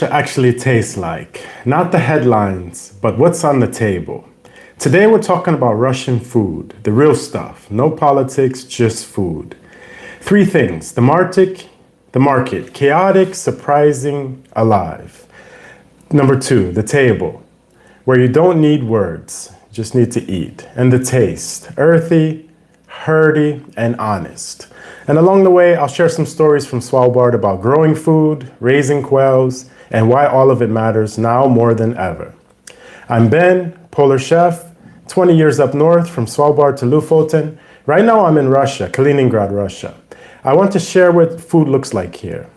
Actually tastes like. Not the headlines, but what's on the table. Today we're talking about Russian food, the real stuff. No politics, just food. Three things: the market, chaotic, surprising, alive. Number two, the table, where you don't need words, just need to eat. And the taste, earthy, hearty, and honest. And along the way, I'll share some stories from Svalbard about growing food, raising quails, and why all of it matters now more than ever. I'm Ben, Polar Chef, 20 years up north from Svalbard to Lofoten. Right now I'm in Russia, Kaliningrad, Russia. I want to share what food looks like here.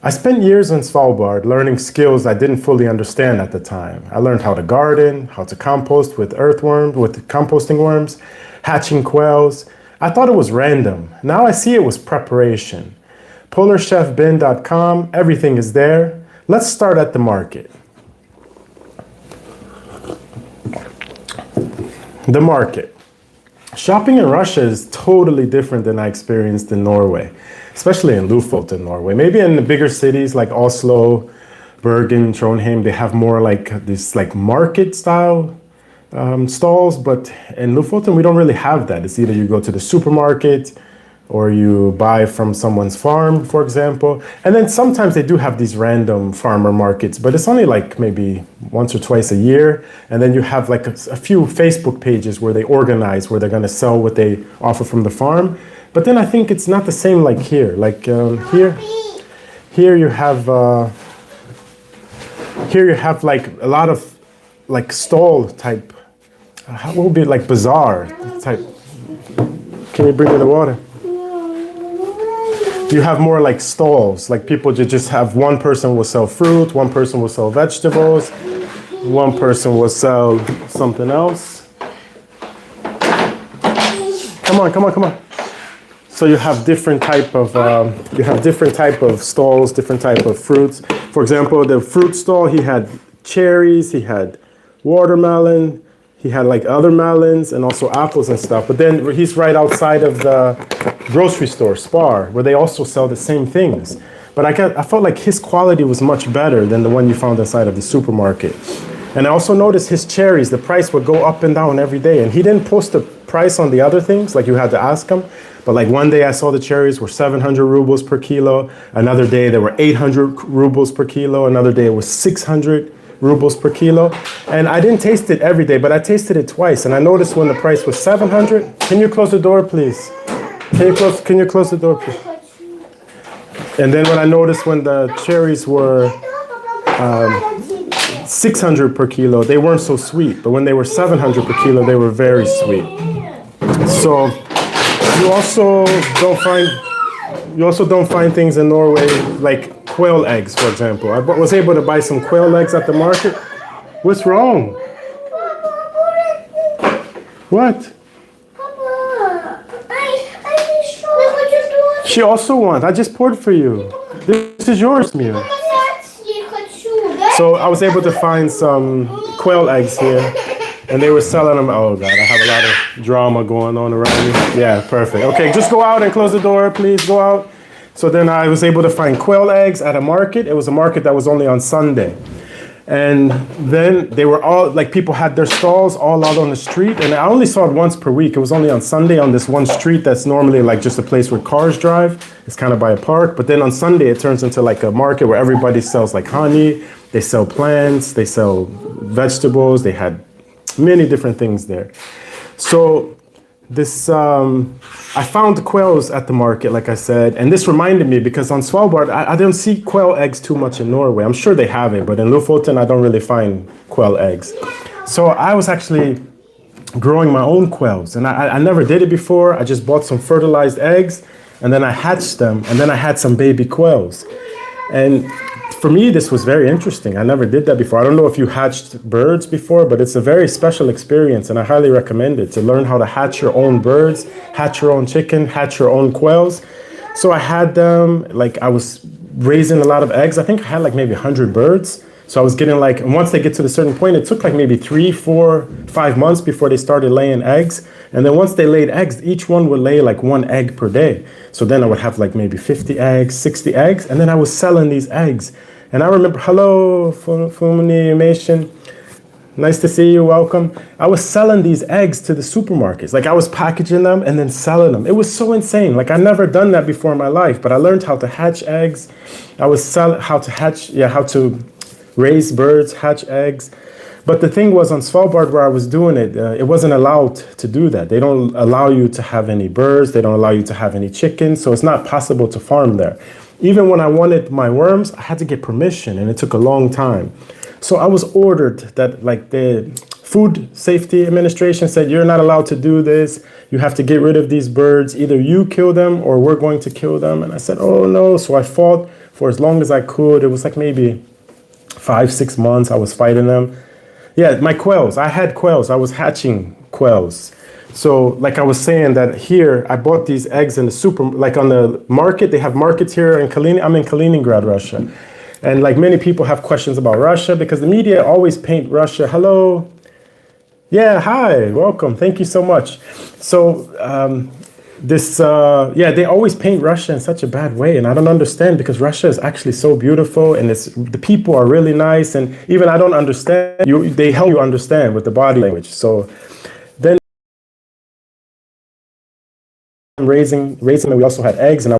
I spent years in Svalbard learning skills I didn't fully understand at the time. I learned how to garden, how to compost with earthworms, with composting worms, hatching quails. I thought it was random. Now I see it was preparation. PolarChefBin.com, everything is there. Let's start at the market. The market. Shopping in Russia is totally different than I experienced in Norway, especially in Lofoten, Norway. Maybe in the bigger cities like Oslo, Bergen, Trondheim, they have more like this like market style stalls, but in Lofoten we don't really have that. It's either you go to the supermarket or you buy from someone's farm, for example. And then sometimes they do have these random farmer markets, but it's only like maybe once or twice a year. And then you have like a few Facebook pages where they organize, where they're gonna sell what they offer from the farm. But then I think it's not the same like here. Like here you have like a lot of like stall type, what would be like bazaar type. Can you bring me the water? You have more like stalls, like people just have one person will sell fruit, one person will sell vegetables, one person will sell something else. Come on. So you have different type of stalls, different type of fruits. For example, the fruit stall, he had cherries, he had watermelon, he had like other melons and also apples and stuff. But then he's right outside of the grocery store, Spar, where they also sell the same things. But I felt like his quality was much better than the one you found inside of the supermarket. And I also noticed his cherries, the price would go up and down every day. And he didn't post the price on the other things, like you had to ask him. But like one day I saw the cherries were 700 rubles per kilo. Another day they were 800 rubles per kilo. Another day it was 600 rubles per kilo. And I didn't taste it every day, but I tasted it twice. And I noticed when the price was 700, can you close the door, please? Can you close the door, please? And then when I noticed when the cherries were 600 per kilo, they weren't so sweet. But when they were 700 per kilo, they were very sweet. So you also don't find things in Norway like quail eggs, for example. I was able to buy some quail eggs at the market. What's wrong? What? She also wants. I just poured for you. This is yours, Mia. So I was able to find some quail eggs here, and they were selling them. Oh God, I have a lot of drama going on around me. Yeah, perfect. Okay, just go out and close the door, please. Go out. So then I was able to find quail eggs at a market. It was a market that was only on Sunday. And then they were all, like people had their stalls all out on the street. And I only saw it once per week. It was only on Sunday on this one street that's normally like just a place where cars drive. It's kind of by a park. But then on Sunday, it turns into like a market where everybody sells like honey. They sell plants. They sell vegetables. They had many different things there. So this, I found quails at the market, like I said, and this reminded me because on Svalbard, I don't see quail eggs too much in Norway. I'm sure they have it, but in Lofoten, I don't really find quail eggs. So I was actually growing my own quails, and I never did it before. I just bought some fertilized eggs, and then I hatched them, and then I had some baby quails. And for me, this was very interesting. I never did that before. I don't know if you hatched birds before, but it's a very special experience, and I highly recommend it to learn how to hatch your own birds, hatch your own chicken, hatch your own quails. So I had them, like I was raising a lot of eggs. I think I had like maybe 100 birds. So I was getting like, and once they get to a certain point, it took like maybe 3, 4, 5 months before they started laying eggs. And then once they laid eggs, each one would lay like 1 egg per day. So then I would have like maybe 50 eggs, 60 eggs. And then I was selling these eggs. And I remember, hello, Funimation. Nice to see you. Welcome. I was selling these eggs to the supermarkets. Like I was packaging them and then selling them. It was so insane. Like I never done that before in my life, but I learned how to hatch eggs. I was selling how to raise birds, hatch eggs. But the thing was on Svalbard where I was doing it, it wasn't allowed to do that. They don't allow you to have any birds. They don't allow you to have any chickens. So it's not possible to farm there. Even when I wanted my worms, I had to get permission and it took a long time. So I was ordered that like the Food Safety Administration said, you're not allowed to do this. You have to get rid of these birds. Either you kill them or we're going to kill them. And I said, oh no. So I fought for as long as I could. It was like maybe 5-6 months I was fighting them. Yeah, my quails. I had quails. I was hatching quails. So like I was saying that here, I bought these eggs in the like on the market. They have markets here in Kaliningrad. I'm in Kaliningrad, Russia. And like many people have questions about Russia because the media always paint Russia. Hello. Yeah, hi, welcome. Thank you so much. So they always paint Russia in such a bad way. And I don't understand because Russia is actually so beautiful and the people are really nice. And even I don't understand, they help you understand with the body language. So then raising them, we also had eggs and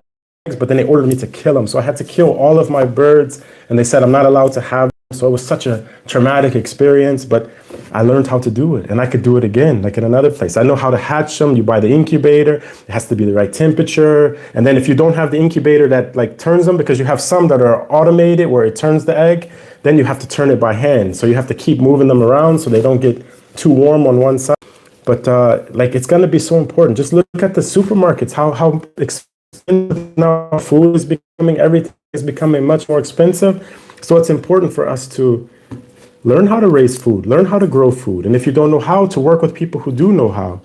but then they ordered me to kill them. So I had to kill all of my birds and they said I'm not allowed to have them. So it was such a traumatic experience, but I learned how to do it and I could do it again, like in another place. I know how to hatch them. You buy the incubator, it has to be the right temperature. And then if you don't have the incubator that like turns them, because you have some that are automated where it turns the egg, then you have to turn it by hand. So you have to keep moving them around so they don't get too warm on one side. But like it's gonna be so important. Just look at the supermarkets, how expensive now food is becoming, everything is becoming much more expensive. So it's important for us to learn how to raise food, learn how to grow food. And if you don't know how, to work with people who do know how.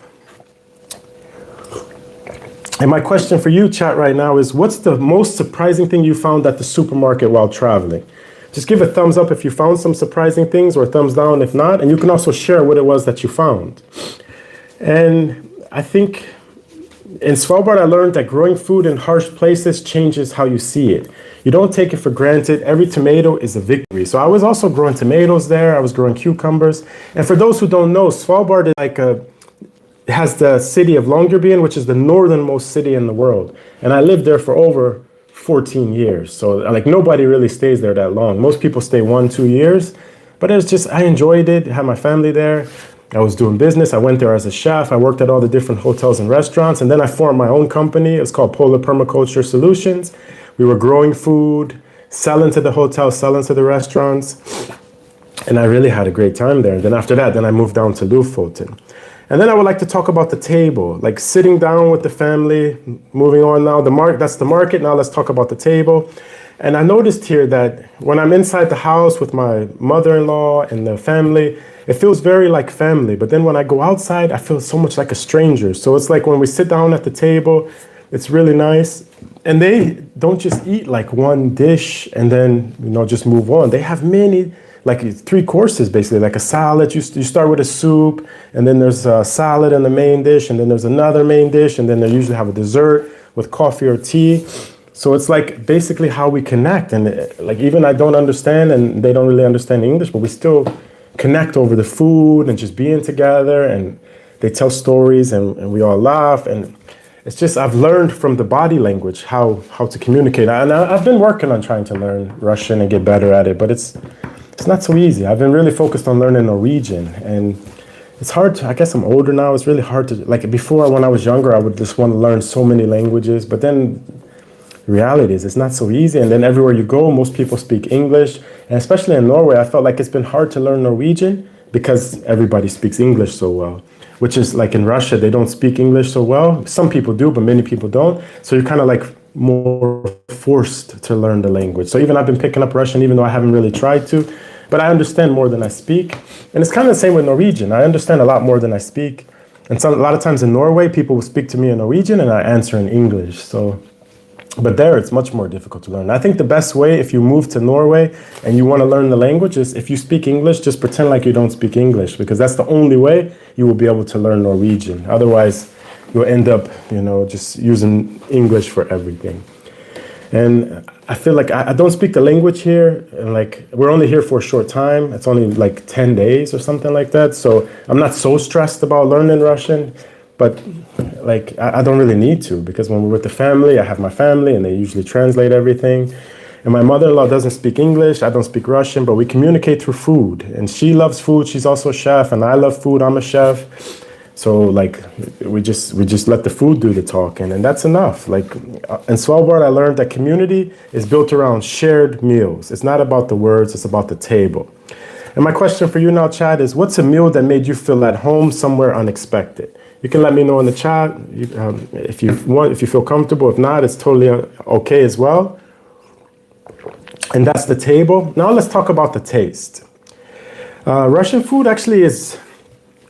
And my question for you, chat, right now is what's the most surprising thing you found at the supermarket while traveling? Just give a thumbs up if you found some surprising things or a thumbs down if not. And you can also share what it was that you found. And I think in Svalbard, I learned that growing food in harsh places changes how you see it. You don't take it for granted. Every tomato is a victory. So I was also growing tomatoes there. I was growing cucumbers. And for those who don't know, Svalbard is like it has the city of Longyearbyen, which is the northernmost city in the world. And I lived there for over 14 years. So like nobody really stays there that long. Most people stay 1-2 years. But it's just, I enjoyed it. I had my family there. I was doing business. I went there as a chef. I worked at all the different hotels and restaurants. And then I formed my own company. It's called Polar Permaculture Solutions. We were growing food, selling to the hotels, selling to the restaurants. And I really had a great time there. And then after that, I moved down to Lofoten. And then I would like to talk about the table, like sitting down with the family, moving on now. That's the market. Now let's talk about the table. And I noticed here that when I'm inside the house with my mother-in-law and the family, it feels very like family. But then when I go outside, I feel so much like a stranger. So it's like when we sit down at the table, it's really nice. And they don't just eat like one dish and then, just move on. They have many, like 3 courses, basically, like a salad. You start with a soup, and then there's a salad in the main dish, and then there's another main dish, and then they usually have a dessert with coffee or tea. So it's like basically how we connect. And like even I don't understand, and they don't really understand English, but we still connect over the food and just being together, and they tell stories and we all laugh. And it's just, I've learned from the body language how to communicate. And I've been working on trying to learn Russian and get better at it, but it's not so easy. I've been really focused on learning Norwegian, and it's hard to, I guess I'm older now, it's really hard to, like before when I was younger, I would just want to learn so many languages, but then the reality is it's not so easy. And then everywhere you go, most people speak English. And especially in Norway, I felt like it's been hard to learn Norwegian because everybody speaks English so well, which is like in Russia, they don't speak English so well. Some people do, but many people don't. So you're kind of like more forced to learn the language. So even I've been picking up Russian, even though I haven't really tried to, but I understand more than I speak. And it's kind of the same with Norwegian. I understand a lot more than I speak. And a lot of times in Norway, people will speak to me in Norwegian and I answer in English. But there, it's much more difficult to learn. I think the best way, if you move to Norway and you want to learn the language, is if you speak English, just pretend like you don't speak English, because that's the only way you will be able to learn Norwegian. Otherwise, you'll end up, just using English for everything. And I feel like I don't speak the language here, and like we're only here for a short time. It's only like 10 days or something like that. So I'm not so stressed about learning Russian, but like I don't really need to, because when we're with the family, I have my family and they usually translate everything. And my mother-in-law doesn't speak English, I don't speak Russian, but we communicate through food. And she loves food, she's also a chef, and I love food, I'm a chef. So like we just let the food do the talking, and that's enough. Like in Svalbard, I learned that community is built around shared meals. It's not about the words, it's about the table. And my question for you now, Chad, is what's a meal that made you feel at home somewhere unexpected? You can let me know in the chat if you want, if you feel comfortable. If not, it's totally okay as well. And that's the table. Now let's talk about the taste. Russian food actually is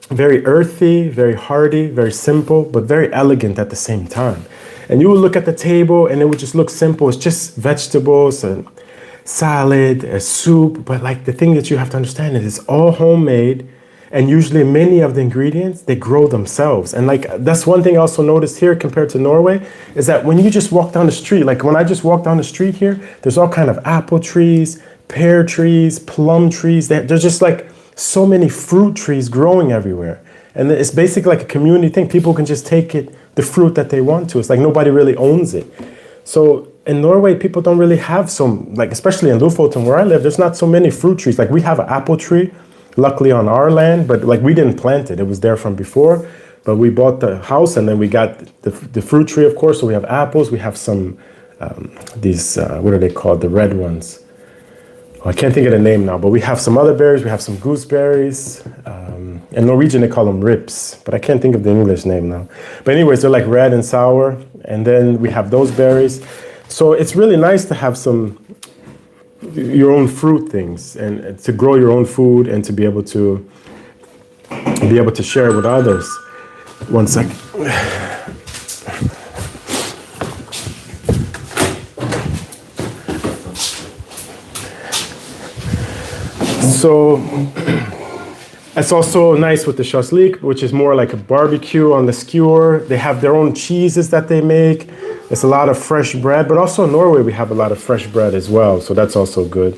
very earthy, very hearty, very simple, but very elegant at the same time. And you would look at the table and it would just look simple. It's just vegetables and salad, a soup. But like the thing that you have to understand is it's all homemade. And usually many of the ingredients, they grow themselves. And like, that's one thing I also noticed here compared to Norway, is that when you just walk down the street, like when I just walk down the street here, there's all kind of apple trees, pear trees, plum trees. There's just like so many fruit trees growing everywhere. And it's basically like a community thing. People can just take the fruit that they want to. It's like nobody really owns it. So in Norway, people don't really have some, like especially in Lofoten where I live, there's not so many fruit trees. Like we have an apple tree, luckily on our land, but like we didn't plant it. It was there from before, but we bought the house and then we got the fruit tree, of course. So we have apples, we have some, what are they called? The red ones. Oh, I can't think of the name now, but we have some other berries. We have some gooseberries. In Norwegian, they call them rips, but I can't think of the English name now. But anyways, they're like red and sour. And then we have those berries. So it's really nice to have your own fruit things and to grow your own food and to be able to share it with others. One second. So it's also nice with the shashlik, which is more like a barbecue on the skewer. They have their own cheeses that they make. It's a lot of fresh bread, but also in Norway we have a lot of fresh bread as well, so that's also good.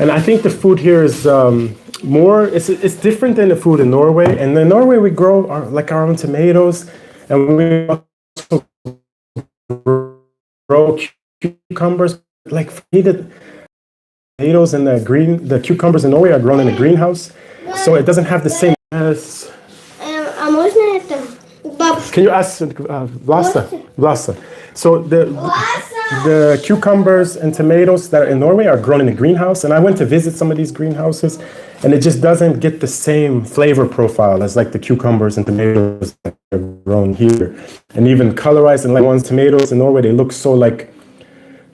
And I think the food here is it's different than the food in Norway. And in Norway we grow our own tomatoes, and we also grow cucumbers. Like the tomatoes and the cucumbers in Norway are grown in a greenhouse, so it doesn't have the same. Can you ask Vlasta? So the cucumbers and tomatoes that are in Norway are grown in a greenhouse, and I went to visit some of these greenhouses, and it just doesn't get the same flavor profile as like the cucumbers and tomatoes that are grown here. And even colorized, and like ones tomatoes in Norway, they look so like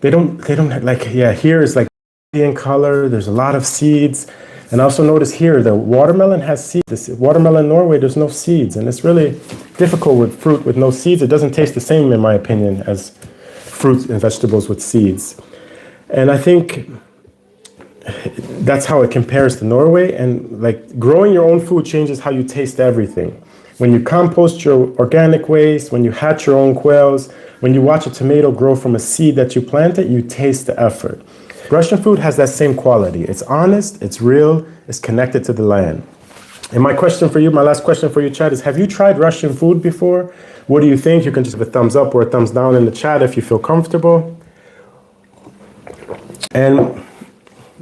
they don't like, yeah, here is like in color. There's a lot of seeds. And I also notice here the watermelon has seeds. This watermelon in Norway, there's no seeds, and it's really difficult with fruit with no seeds. It doesn't taste the same, in my opinion, as fruits and vegetables with seeds. And I think that's how it compares to Norway. And like growing your own food changes how you taste everything. When you compost your organic waste, when you hatch your own quails, when you watch a tomato grow from a seed that you planted, you taste the effort. Russian food has that same quality. It's honest, it's real, it's connected to the land. And my question for you, my last question for you, Chad, is have you tried Russian food before? What do you think? You can just give a thumbs up or a thumbs down in the chat if you feel comfortable. And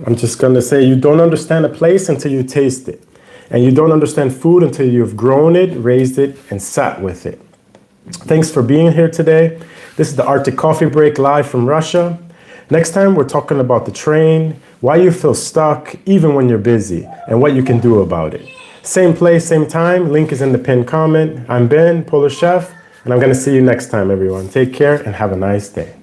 I'm just gonna say, you don't understand a place until you taste it. And you don't understand food until you've grown it, raised it, and sat with it. Thanks for being here today. This is the Arctic Coffee Break live from Russia. Next time, we're talking about the train, why you feel stuck even when you're busy, and what you can do about it. Same place, same time. Link is in the pinned comment. I'm Ben, Polar Chef, and I'm going to see you next time, everyone. Take care and have a nice day.